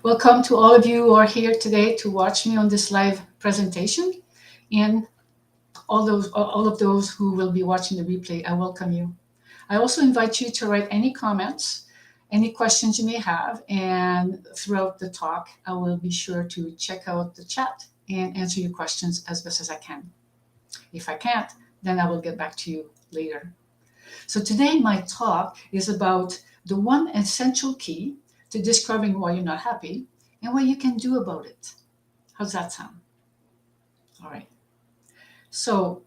Welcome to all of you who are here today to watch me on this live presentation. And all of those who will be watching the replay, I welcome you. I also invite you to write any comments, any questions you may have, and throughout the talk, I will be sure to check out the chat and answer your questions as best as I can. If I can't, then I will get back to you later. So today my talk is about the one essential key to discovering why you're not happy and what you can do about it. How's that sound? All right. So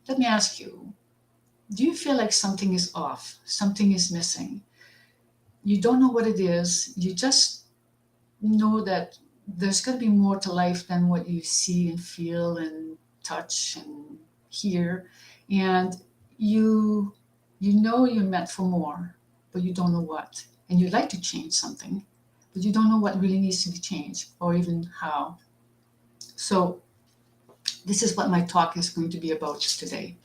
let me ask you, do you feel like something is off? Something is missing? You don't know what it is. You just know that there's going to be more to life than what you see and feel and touch and hear. And you know you're meant for more, but you don't know what. And you'd like to change something, but you don't know what really needs to be changed or even how. So this is what my talk is going to be about today.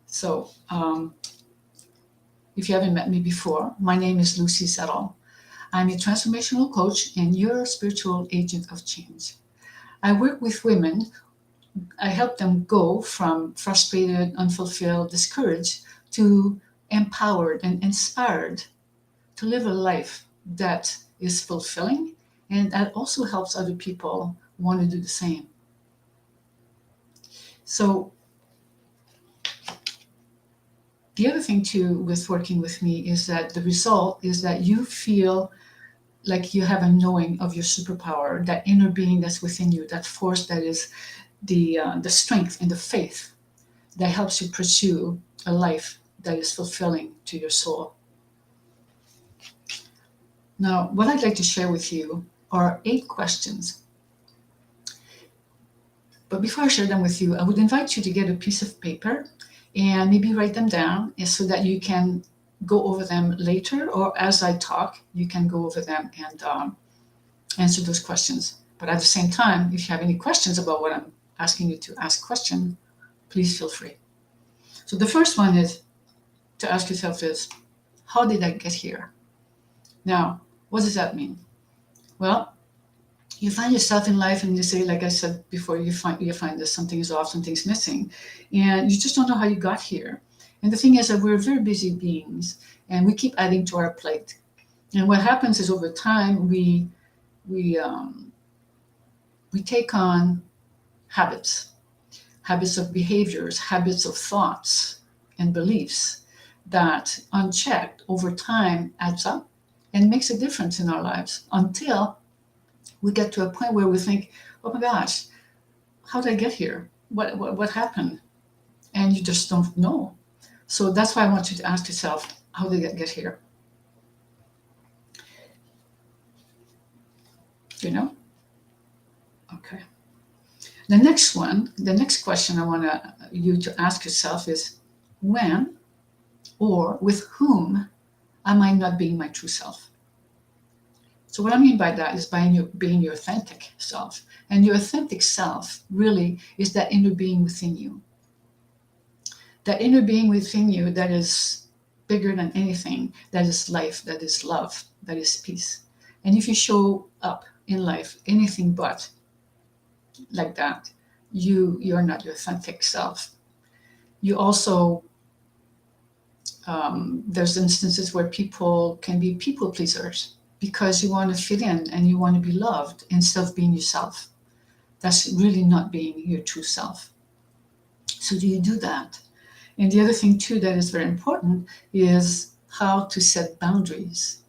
So if you haven't met me before, my name is Lucy Settle. I'm a transformational coach and you're a spiritual agent of change. I work with women. I help them go from frustrated, unfulfilled, discouraged to empowered and inspired to live a life that is fulfilling and that also helps other people want to do the same. So the other thing too with working with me is that the result is that you feel like you have a knowing of your superpower, that inner being that's within you, that force that is the strength and the faith that helps you pursue a life that is fulfilling to your soul. Now, what I'd like to share with you are 8 questions. But before I share them with you, I would invite you to get a piece of paper and maybe write them down so that you can go over them later, or as I talk, you can go over them and answer those questions. But at the same time, if you have any questions about what I'm asking you to ask questions, please feel free. So the first one is to ask yourself is, how did I get here? Now, what does that mean? Well, you find yourself in life and you say, like I said before, you find that something is off, something's missing, and you just don't know how you got here. And the thing is that we're very busy beings and we keep adding to our plate. And what happens is over time, we take on habits of behaviors, habits of thoughts and beliefs that unchecked over time adds up and makes a difference in our lives until we get to a point where we think, oh my gosh, how did I get here? What happened? And you just don't know. So that's why I want you to ask yourself, how did I get here? You know? Okay. The next question I want you to ask yourself is, when or with whom am I not being my true self? So what I mean by that is being your authentic self. And your authentic self really is that inner being within you. That inner being within you that is bigger than anything, that is life, that is love, that is peace. And if you show up in life anything but like that, you're not your authentic self. You also, there's instances where people can be people pleasers because you want to fit in and you want to be loved instead of being yourself. That's really not being your true self. So do you do that? And the other thing too that is very important is how to set boundaries.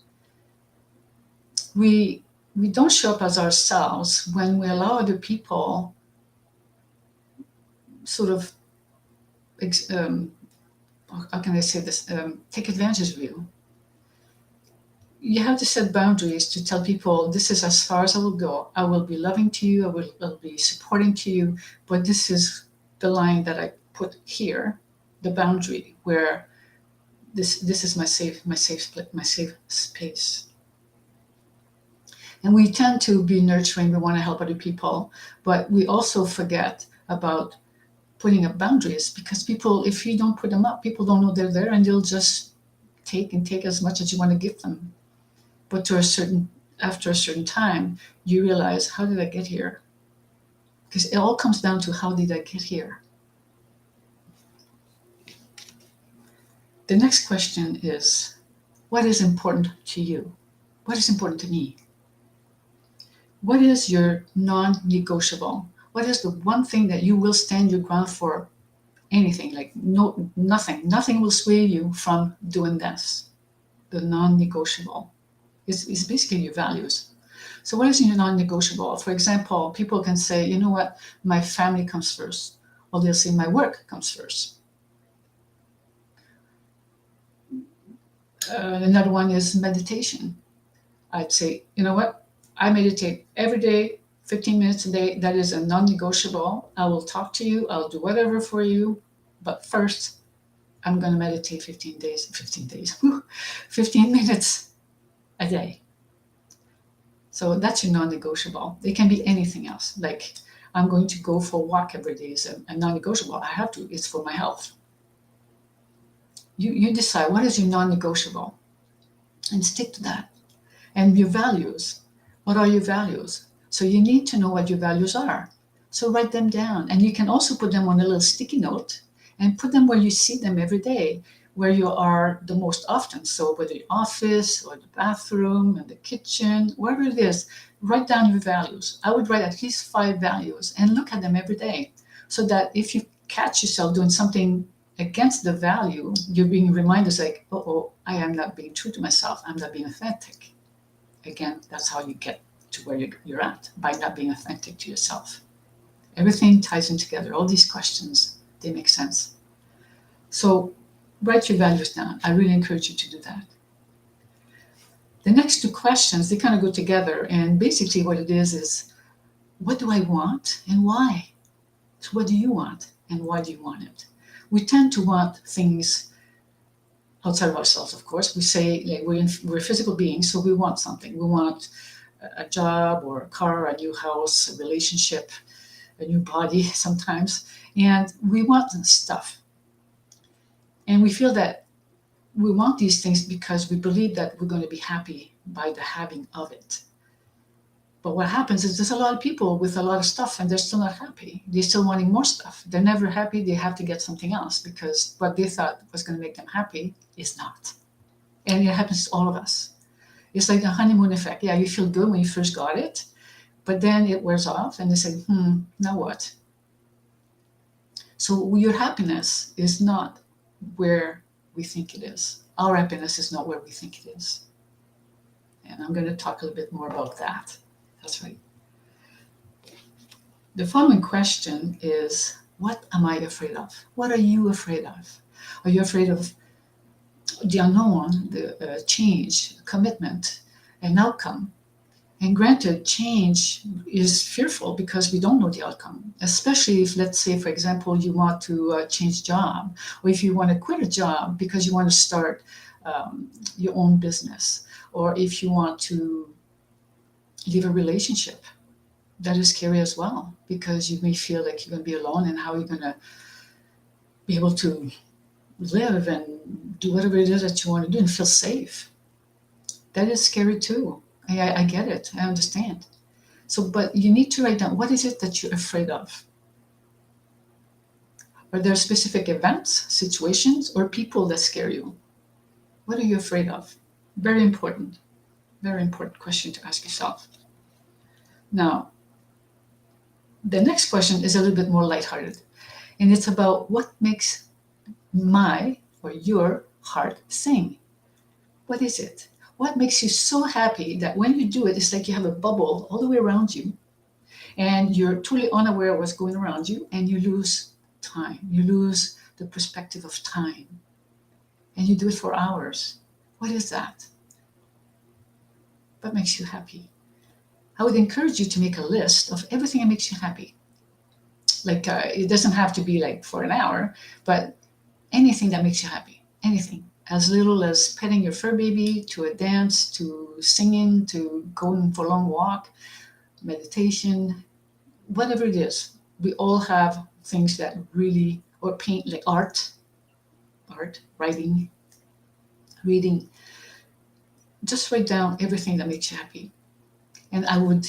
We don't show up as ourselves when we allow other people sort of, how can I say this, take advantage of you. You have to set boundaries to tell people, this is as far as I will go. I will be loving to you, I'll be supporting to you, but this is the line that I put here, the boundary where this is my safe space. And we tend to be nurturing, we want to help other people, but we also forget about putting up boundaries, because people, if you don't put them up, people don't know they're there and they'll just take as much as you want to give them. But to a certain after a certain time, you realize, how did I get here? Because it all comes down to, how did I get here? The next question is, what is important to you? What is important to me? What is your non-negotiable? What is the one thing that you will stand your ground for? Anything, like nothing will sway you from doing this. The non-negotiable is basically your values. So what is your non-negotiable? For example, people can say, you know what, my family comes first, or they'll say my work comes first. Another one is meditation. I'd say, you know what, I meditate every day, 15 minutes a day. That is a non-negotiable. I will talk to you, I'll do whatever for you, but first I'm going to meditate 15 minutes a day. So that's your non-negotiable. It can be anything else. Like, I'm going to go for a walk every day is a non-negotiable. I have to. It's for my health. You decide what is your non-negotiable and stick to that. And your values. What are your values? So you need to know what your values are. So write them down. And you can also put them on a little sticky note and put them where you see them every day, where you are the most often. So whether the office or the bathroom and the kitchen, wherever it is, write down your values. I would write at least 5 values and look at them every day, so that if you catch yourself doing something against the value, you're being reminded, like, oh, I am not being true to myself. I'm not being authentic. Again, that's how you get to where you're at, by not being authentic to yourself. Everything ties in together. All these questions, they make sense. So write your values down. I really encourage you to do that. The next 2 questions, they kind of go together. And basically what it is what do I want and why? So what do you want and why do you want it? We tend to want things outside of ourselves, of course. We say, like, we're physical beings, so we want something. We want a job or a car, a new house, a relationship, a new body sometimes. And we want stuff. And we feel that we want these things because we believe that we're going to be happy by the having of it. But what happens is there's a lot of people with a lot of stuff and they're still not happy. They're still wanting more stuff. They're never happy. They have to get something else because what they thought was going to make them happy is not. And it happens to all of us. It's like the honeymoon effect. Yeah, you feel good when you first got it, but then it wears off and they say, now what? So your happiness is not where we think it is. Our happiness is not where we think it is. And I'm going to talk a little bit more about that. That's right. The following question is, what am I afraid of? What are you afraid of? Are you afraid of the unknown, the change, commitment, an outcome? And granted, change is fearful because we don't know the outcome, especially if, let's say, for example, you want to change job, or if you want to quit a job because you want to start your own business, or if you want to leave a relationship. That is scary as well, because you may feel like you're going to be alone, and how you're going to be able to live and do whatever it is that you want to do and feel safe. That is scary too. I get it. I understand. So, but you need to write down, what is it that you're afraid of? Are there specific events, situations, or people that scare you? What are you afraid of? Very important question to ask yourself. Now, the next question is a little bit more lighthearted, and it's about what makes my or your heart sing. What is it? What makes you so happy that when you do it, it's like you have a bubble all the way around you, and you're totally unaware of what's going around you, and you lose time. You lose the perspective of time, and you do it for hours. What is that? What makes you happy? I would encourage you to make a list of everything that makes you happy. Like, it doesn't have to be like for an hour, but anything that makes you happy, anything. As little as petting your fur baby, to a dance, to singing, to going for a long walk, meditation, whatever it is. We all have things that really, or paint, like art, writing, reading. Just write down everything that makes you happy. And I would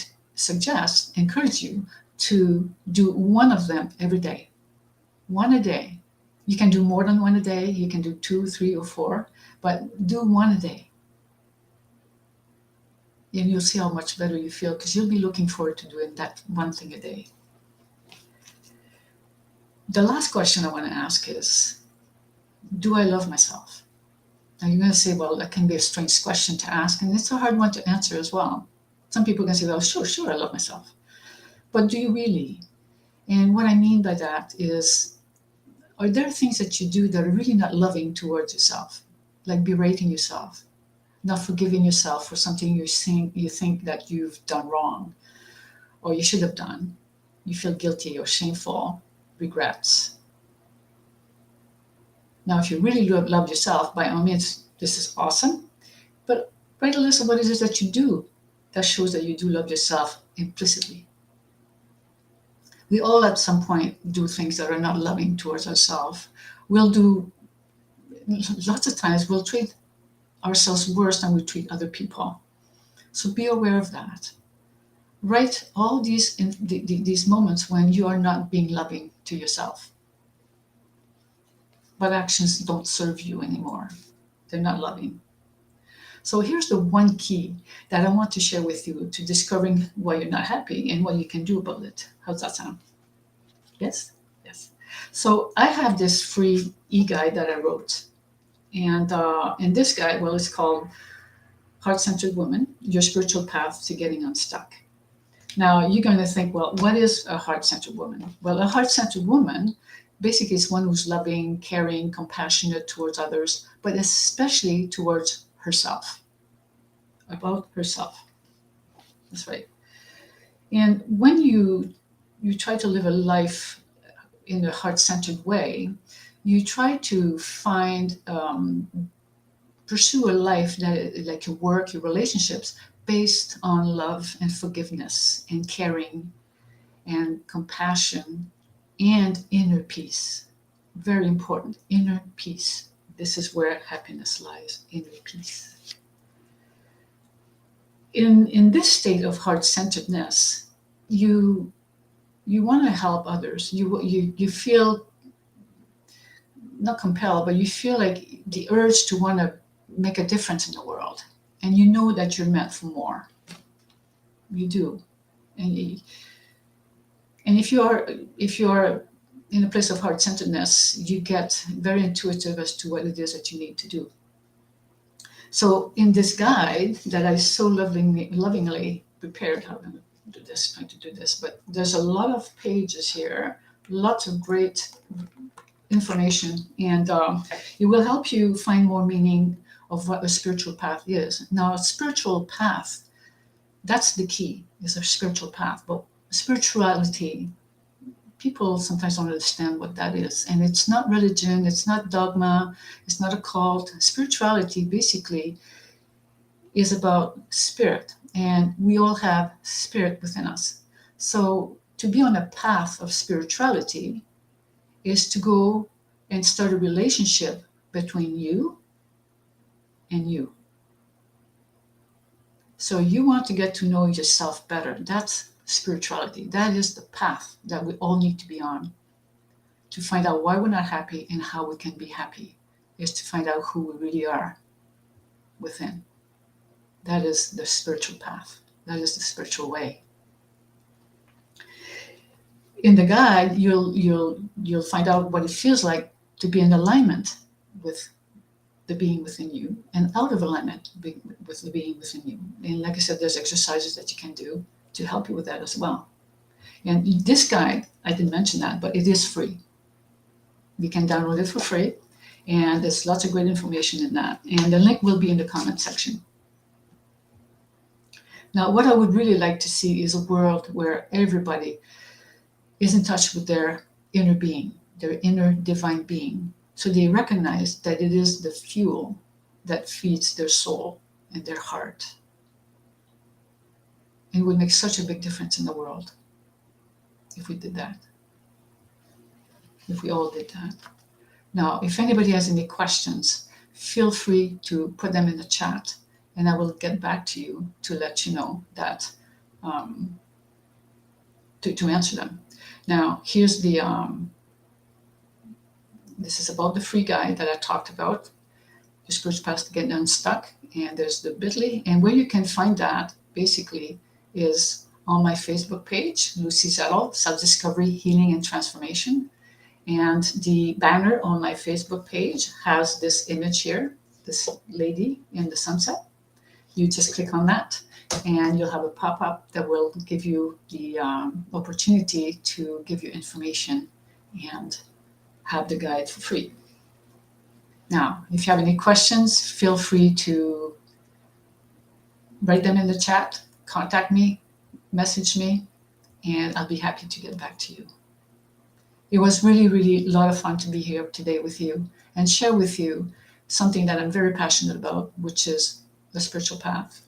encourage you to do one of them every day. One a day. You can do more than one a day. You can do 2, 3, or 4, but do one a day. And you'll see how much better you feel, because you'll be looking forward to doing that one thing a day. The last question I want to ask is, do I love myself? Now you're going to say, well, that can be a strange question to ask, and it's a hard one to answer as well. Some people can say, well, sure, I love myself. But do you really? And what I mean by that is, are there things that you do that are really not loving towards yourself? Like berating yourself, not forgiving yourself for something you think that you've done wrong, or you should have done. You feel guilty or shameful, regrets. Now, if you really love yourself, by all means, this is awesome. But write a list of what it is that you do that shows that you do love yourself implicitly. We all at some point do things that are not loving towards ourselves. Lots of times we'll treat ourselves worse than we treat other people. So be aware of that. Write all these moments when you are not being loving to yourself. But actions don't serve you anymore. They're not loving. So here's the one key that I want to share with you to discovering why you're not happy and what you can do about it. How's that sound? Yes? Yes. So I have this free e-guide that I wrote. And this guide, well, it's called Heart-Centered Woman, Your Spiritual Path to Getting Unstuck. Now, you're going to think, well, what is a heart-centered woman? Well, a heart-centered woman basically is one who's loving, caring, compassionate towards others, but especially towards herself, about herself. That's right. And when you try to live a life in a heart-centered way, you try to pursue a life that, like your work, your relationships, based on love and forgiveness and caring and compassion and inner peace. Very important, inner peace. This is where happiness lies, inner peace. In this state of heart-centeredness, you want to help others. You feel not compelled, but you feel like the urge to want to make a difference in the world, and you know that you're meant for more. You do, and if you are in a place of heart-centeredness, you get very intuitive as to what it is that you need to do. So in this guide that I so lovingly prepared, I'm going to trying to do this, but there's a lot of pages here, lots of great information, and it will help you find more meaning of what a spiritual path is. Now, a spiritual path, that's the key, is a spiritual path. But spirituality, people sometimes don't understand what that is. And it's not religion, it's not dogma, it's not a cult. Spirituality basically is about spirit, and we all have spirit within us. So to be on a path of spirituality is to go and start a relationship between you and you. So you want to get to know yourself better. That's spirituality. That is the path that we all need to be on, to find out why we're not happy and how we can be happy, is to find out who we really are within. That is the spiritual path. That is the spiritual way. In the guide, you'll find out what it feels like to be in alignment with the being within you, and out of alignment with the being within you. And like I said, there's exercises that you can do to help you with that as well. And this guide, I didn't mention that, but it is free. You can download it for free, and there's lots of great information in that. And the link will be in the comment section. Now, what I would really like to see is a world where everybody is in touch with their inner being, their inner divine being. So they recognize that it is the fuel that feeds their soul and their heart. It would make such a big difference in the world if we did that, if we all did that. Now, if anybody has any questions, feel free to put them in the chat, and I will get back to you to let you know that to answer them. Now, here's the this is about the free guide that I talked about, your spiritual path to getting unstuck. And there's the bit.ly, and where you can find that basically is on my Facebook page, Lucy Zettel, Self-Discovery, Healing, and Transformation. And the banner on my Facebook page has this image here, this lady in the sunset. You just click on that and you'll have a pop-up that will give you the opportunity to give you information and have the guide for free. Now, if you have any questions, feel free to write them in the chat, contact me, message me, and I'll be happy to get back to you. It was really, really a lot of fun to be here today with you and share with you something that I'm very passionate about, which is the spiritual path.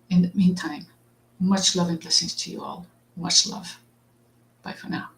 In the meantime, much love and blessings to you all. Much love. Bye for now.